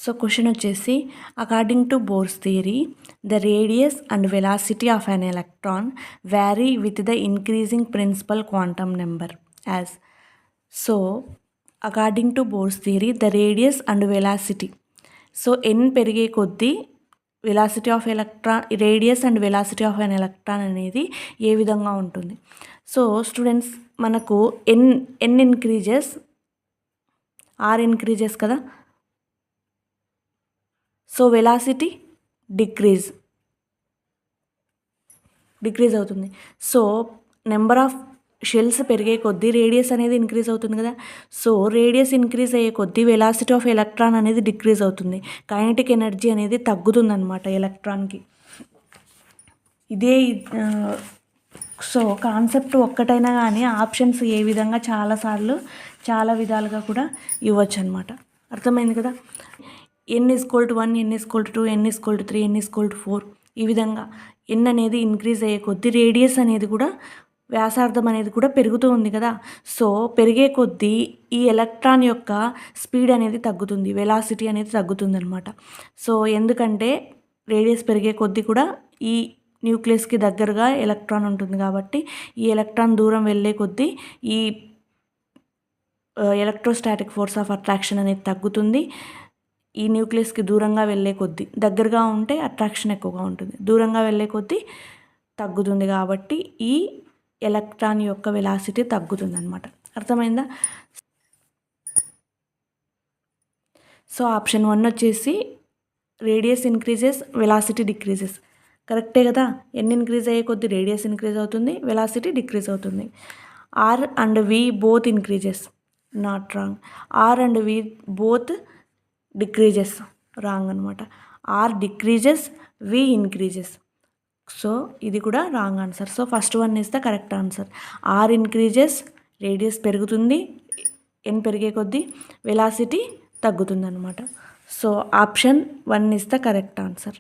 So question వచ్చేసి, according to Bohr's theory the radius and velocity of an electron vary with the increasing principal quantum number as. So according to Bohr's theory the radius and velocity, so N పెరిగే కొద్దీ velocity of electron, radius and velocity of an electron అనేది ఏ విధంగా ఉంటుంది. So students, మనకు N increases, R increases కదా, so velocity decrease అవుతుంది. So number of shells పెరిగే కొద్దీ రేడియస్ అనేది ఇంక్రీజ్ అవుతుంది కదా. సో రేడియస్ ఇంక్రీజ్ అయ్యే కొద్దీ వెలాసిటీ ఆఫ్ ఎలక్ట్రాన్ అనేది డిక్రీజ్ అవుతుంది. కైనెటిక్ ఎనర్జీ అనేది తగ్గుతుంది అనమాట ఎలక్ట్రాన్కి. ఇదే సో కాన్సెప్ట్ ఒక్కటైనా కానీ ఆప్షన్స్ ఏ విధంగా చాలాసార్లు చాలా విధాలుగా కూడా ఇవ్వచ్చు అనమాట. అర్థమైంది కదా. n=1, n=2, n=3, n=4 ఈ విధంగా n అనేది ఇంక్రీజ్ అయ్యే కొద్దీ రేడియస్ అనేది కూడా, వ్యాసార్థం అనేది కూడా పెరుగుతూ ఉంది కదా. సో పెరిగే కొద్దీ ఈ ఎలక్ట్రాన్ యొక్క స్పీడ్ అనేది తగ్గుతుంది, వెలాసిటీ అనేది తగ్గుతుంది అనమాట. సో ఎందుకంటే రేడియస్ పెరిగే కొద్దీ కూడా ఈ న్యూక్లియస్కి దగ్గరగా ఎలక్ట్రాన్ ఉంటుంది కాబట్టి ఈ ఎలక్ట్రాన్ దూరం వెళ్ళే కొద్దీ ఈ ఎలక్ట్రోస్టాటిక్ ఫోర్స్ ఆఫ్ అట్రాక్షన్ అనేది తగ్గుతుంది. ఈ న్యూక్లియస్కి దూరంగా వెళ్ళే కొద్దీ, దగ్గరగా ఉంటే అట్రాక్షన్ ఎక్కువగా ఉంటుంది, దూరంగా వెళ్ళే కొద్దీ తగ్గుతుంది. కాబట్టి ఈ ఎలక్ట్రాన్ యొక్క వెలాసిటీ తగ్గుతుంది అనమాట. అర్థమైందా. సో ఆప్షన్ 1 వచ్చేసి రేడియస్ ఇంక్రీజెస్, వెలాసిటీ డిక్రీజెస్, కరెక్టే కదా. ఎన్ ఇంక్రీజ్ అయ్యే కొద్దీ రేడియస్ ఇంక్రీజ్ అవుతుంది, వెలాసిటీ డిక్రీజ్ అవుతుంది. R and V both increases, not wrong. R and V both decreases, wrong అనమాట. R decreases, V increases, so ఇది కూడా wrong answer. So first one is the correct answer. R increases, radius పెరుగుతుంది, N పెరిగే కొద్దీ velocity తగ్గుతుంది అనమాట. So option 1 is the correct answer.